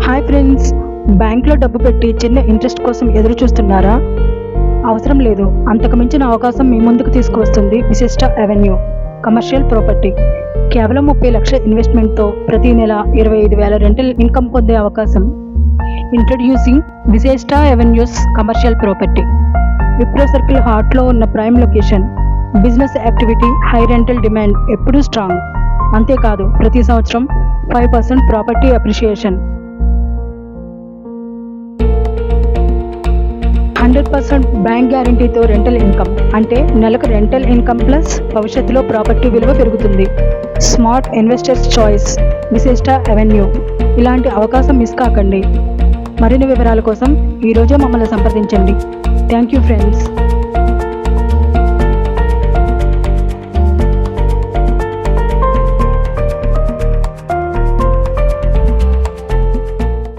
Hi friends, బ్యాంక్లో డబ్బు పెట్టి చిన్న ఇంట్రెస్ట్ కోసం ఎదురు చూస్తున్నారా? అవసరం లేదు. అంతకు మించిన అవకాశం మీ ముందుకు తీసుకువస్తుంది విశిష్ట అవెన్యూ కమర్షియల్ ప్రాపర్టీ. కేవలం 30 లక్షల ఇన్వెస్ట్మెంట్తో ప్రతి నెల 25,000 రెంటల్ ఇన్కమ్ పొందే అవకాశం. Introducing Vishishta avenues commercial property. Wipro circle హార్ట్లో ఉన్న prime location. Business activity, high rental demand ఎప్పుడూ స్ట్రాంగ్. అంతేకాదు, ప్రతి సంవత్సరం 5% ప్రాపర్టీ అప్రిషియేషన్. 100% బ్యాంక్ గ్యారంటీతో రెంటల్ ఇన్కమ్, అంటే నెలకు రెంటల్ ఇన్కమ్ ప్లస్ భవిష్యత్తులో ప్రాపర్టీ విలువ పెరుగుతుంది. Smart investors choice Vishishta avenue. ఇలాంటి అవకాశం మిస్ కాకండి. మరిన్ని వివరాల కోసం ఈరోజే మమ్మల్ని సంప్రదించండి. Thank you friends.